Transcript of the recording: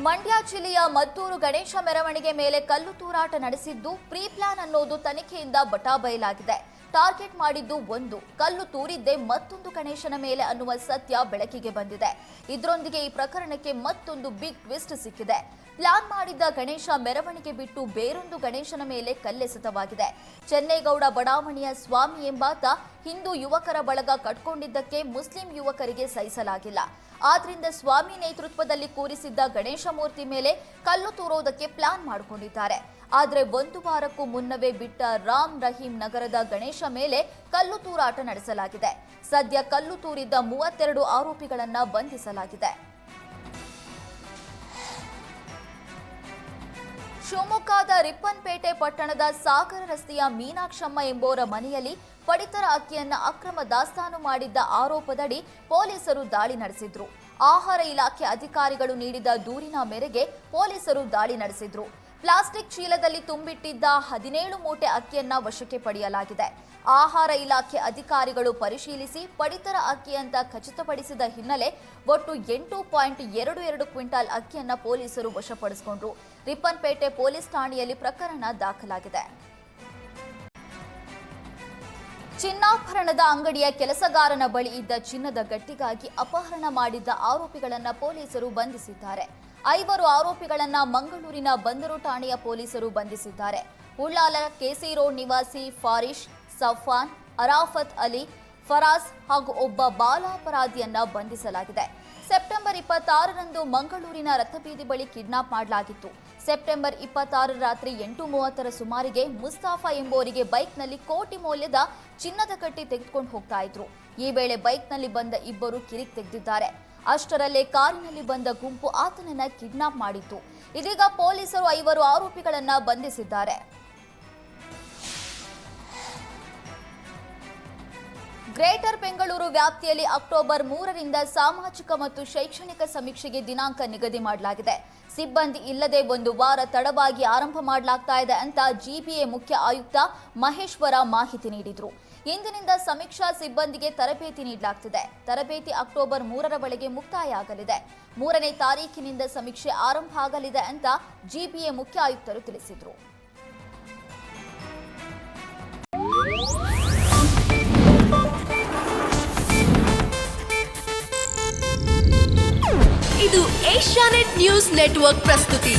ಮಂಡ್ಯ ಜಿಲ್ಲೆಯ ಮದ್ದೂರು ಗಣೇಶ ಮೆರವಣಿಗೆ ಮೇಲೆ ಕಲ್ಲು ತೂರಾಟ ನಡೆಸಿದ್ದು ಪ್ರೀ ಪ್ಲಾನ್ ಅನ್ನೋದು ತನಿಖೆಯಿಂದ ಬಟಾಬಯಲಾಗಿದೆ. ಟಾರ್ಗೆಟ್ ಮಾಡಿದ್ದು ಒಂದು, ಕಲ್ಲು ತೂರಿದ್ದೇ ಮತ್ತೊಂದು ಗಣೇಶನ ಮೇಲೆ ಅನ್ನುವ ಸತ್ಯ ಬೆಳಕಿಗೆ ಬಂದಿದೆ. ಇದರೊಂದಿಗೆ ಈ ಪ್ರಕರಣಕ್ಕೆ ಮತ್ತೊಂದು ಬಿಗ್ ಟ್ವಿಸ್ಟ್ ಸಿಕ್ಕಿದೆ. ಪ್ಲಾನ್ ಮಾಡಿದ್ದ ಗಣೇಶ ಮೆರವಣಿಗೆ ಬಿಟ್ಟು ಬೇರೊಂದು ಗಣೇಶನ ಮೇಲೆ ಕಲ್ಲೆಸೆತವಾಗಿದೆ. ಚೆನ್ನೇಗೌಡ ಬಡಾವಣೆಯ ಸ್ವಾಮಿ ಎಂಬಾತ ಹಿಂದೂ ಯುವಕರ ಬಳಗ ಕಟ್ಕೊಂಡಿದ್ದಕ್ಕೆ ಮುಸ್ಲಿಂ ಯುವಕರಿಗೆ ಸಹಿಸಲಾಗಿಲ್ಲ. ಆದ್ರಿಂದ ಸ್ವಾಮಿ ನೇತೃತ್ವದಲ್ಲಿ ಕೂರಿಸಿದ್ದ ಗಣೇಶ ಮೂರ್ತಿ ಮೇಲೆ ಕಲ್ಲು ತೂರೋದಕ್ಕೆ ಪ್ಲಾನ್ ಮಾಡಿಕೊಂಡಿದ್ದಾರೆ. ಆದರೆ ಒಂದು ವಾರಕ್ಕೂ ಮುನ್ನವೇ ಬಿಟ್ಟ ರಾಮ್ ರಹೀಂ ನಗರದ ಗಣೇಶ ಮೇಲೆ ಕಲ್ಲು ತೂರಾಟ ನಡೆಸಲಾಗಿದೆ. ಸದ್ಯ ಕಲ್ಲು ತೂರಿದ್ದ 32 ಆರೋಪಿಗಳನ್ನ ಬಂಧಿಸಲಾಗಿದೆ. ಶಿವಮೊಗ್ಗದ ರಿಪ್ಪನ್ಪೇಟೆ ಪಟ್ಟಣದ ಸಾಗರ ರಸ್ತೆಯ ಮೀನಾಕ್ಷಮ್ಮ ಎಂಬುವರ ಮನೆಯಲ್ಲಿ ಪಡಿತರ ಅಕ್ಕಿಯನ್ನ ಅಕ್ರಮ ದಾಸ್ತಾನು ಮಾಡಿದ್ದ ಆರೋಪದಡಿ ಪೊಲೀಸರು ದಾಳಿ ನಡೆಸಿದ್ರು. ಆಹಾರ ಇಲಾಖೆ ಅಧಿಕಾರಿಗಳು ನೀಡಿದ ದೂರಿನ ಮೇರೆಗೆ ಪೊಲೀಸರು ದಾಳಿ ನಡೆಸಿದ್ರು. ಪ್ಲಾಸ್ಟಿಕ್ ಚೀಲದಲ್ಲಿ ತುಂಬಿಟ್ಟಿದ್ದ 17 ಮೂಟೆ ಅಕ್ಕಿಯನ್ನ ವಶಕ್ಕೆ ಪಡೆಯಲಾಗಿದೆ. ಆಹಾರ ಇಲಾಖೆ ಅಧಿಕಾರಿಗಳು ಪರಿಶೀಲಿಸಿ ಪಡಿತರ ಅಕ್ಕಿ ಅಂತ ಖಚಿತಪಡಿಸಿದ ಹಿನ್ನೆಲೆ ಒಟ್ಟು 8.22 ಕ್ವಿಂಟಾಲ್ ಅಕ್ಕಿಯನ್ನ ಪೊಲೀಸರು ವಶಪಡಿಸಿಕೊಂಡ್ರು. ರಿಪ್ಪನ್ಪೇಟೆ ಪೊಲೀಸ್ ಠಾಣೆಯಲ್ಲಿ ಪ್ರಕರಣ ದಾಖಲಾಗಿದೆ. ಚಿನ್ನಾಭರಣದ ಅಂಗಡಿಯ ಕೆಲಸಗಾರನ ಬಳಿ ಇದ್ದ ಚಿನ್ನದ ಗಟ್ಟಿಗಾಗಿ ಅಪಹರಣ ಮಾಡಿದ್ದ ಆರೋಪಿಗಳನ್ನ ಪೊಲೀಸರು ಬಂಧಿಸಿದ್ದಾರೆ. 5 ಆರೋಪಿಗಳನ್ನ ಮಂಗಳೂರಿನ ಬಂದರು ಠಾಣೆಯ ಪೊಲೀಸರು ಬಂಧಿಸಿದ್ದಾರೆ. ಉಳ್ಳಾಲ ಕೆಸಿ ರೋಡ್ ನಿವಾಸಿ ಫಾರಿಶ್, ಸಫಾನ್, ಅರಾಫತ್ ಅಲಿ, ಫರಾಜ್ ಹಾಗೂ ಒಬ್ಬ ಬಾಲಾಪರಾಧಿಯನ್ನ ಬಂಧಿಸಲಾಗಿದೆ. ಸೆಪ್ಟೆಂಬರ್ 26ರಂದು ಮಂಗಳೂರಿನ ರಥಬೀದಿ ಬಳಿ ಕಿಡ್ನಾಪ್ ಮಾಡಲಾಗಿತ್ತು. ಸೆಪ್ಟೆಂಬರ್ 26 ರಾತ್ರಿ 8:30ರ ಸುಮಾರಿಗೆ ಮುಸ್ತಾಫಾ ಎಂಬುವರಿಗೆ ಬೈಕ್ನಲ್ಲಿ ಕೋಟಿ ಮೌಲ್ಯದ ಚಿನ್ನದ ಕಟ್ಟಿ ತೆಗೆದುಕೊಂಡು ಹೋಗ್ತಾ ಇದ್ರು. ಈ ವೇಳೆ ಬೈಕ್ನಲ್ಲಿ ಬಂದ ಇಬ್ಬರು ಕಿರಿಕ್ ತೆಗೆದಿದ್ದಾರೆ. ಅಷ್ಟರಲ್ಲೇ ಕಾರಿನಲ್ಲಿ ಬಂದ ಗುಂಪು ಆತನನ್ನ ಕಿಡ್ನಾಪ್ ಮಾಡಿತ್ತು. ಇದೀಗ ಪೊಲೀಸರು 5 ಆರೋಪಿಗಳನ್ನ ಬಂಧಿಸಿದ್ದಾರೆ. ಗ್ರೇಟರ್ ಬೆಂಗಳೂರು ವ್ಯಾಪ್ತಿಯಲ್ಲಿ ಅಕ್ಟೋಬರ್ 3ರಿಂದ ಸಾಮಾಜಿಕ ಮತ್ತು ಶೈಕ್ಷಣಿಕ ಸಮೀಕ್ಷೆಗೆ ದಿನಾಂಕ ನಿಗದಿ ಮಾಡಲಾಗಿದೆ. ಸಿಬ್ಬಂದಿ ಇಲ್ಲದೆ 1 ವಾರ ತಡವಾಗಿ ಆರಂಭ ಮಾಡಲಾಗ್ತಾ ಇದೆ ಅಂತ ಜಿಬಿಎ ಮುಖ್ಯ ಆಯುಕ್ತ ಮಹೇಶ್ವರ ಮಾಹಿತಿ ನೀಡಿದರು. ಇಂದಿನಿಂದ ಸಮೀಕ್ಷಾ ಸಿಬ್ಬಂದಿಗೆ ತರಬೇತಿ ನೀಡಲಾಗ್ತಿದೆ. ತರಬೇತಿ ಅಕ್ಟೋಬರ್ 3ರ ವೇಳೆಗೆ ಮುಕ್ತಾಯ ಆಗಲಿದೆ. 3ನೇ ತಾರೀಖಿನಿಂದ ಸಮೀಕ್ಷೆ ಆರಂಭ ಆಗಲಿದೆ ಅಂತ ಜಿಬಿಎ ಮುಖ್ಯ ಆಯುಕ್ತರು ತಿಳಿಸಿದರು. ಇದು ಏಷ್ಯಾನೆಟ್ ನ್ಯೂಸ್ ನೆಟ್ವರ್ಕ್ ಪ್ರಸ್ತುತಿ.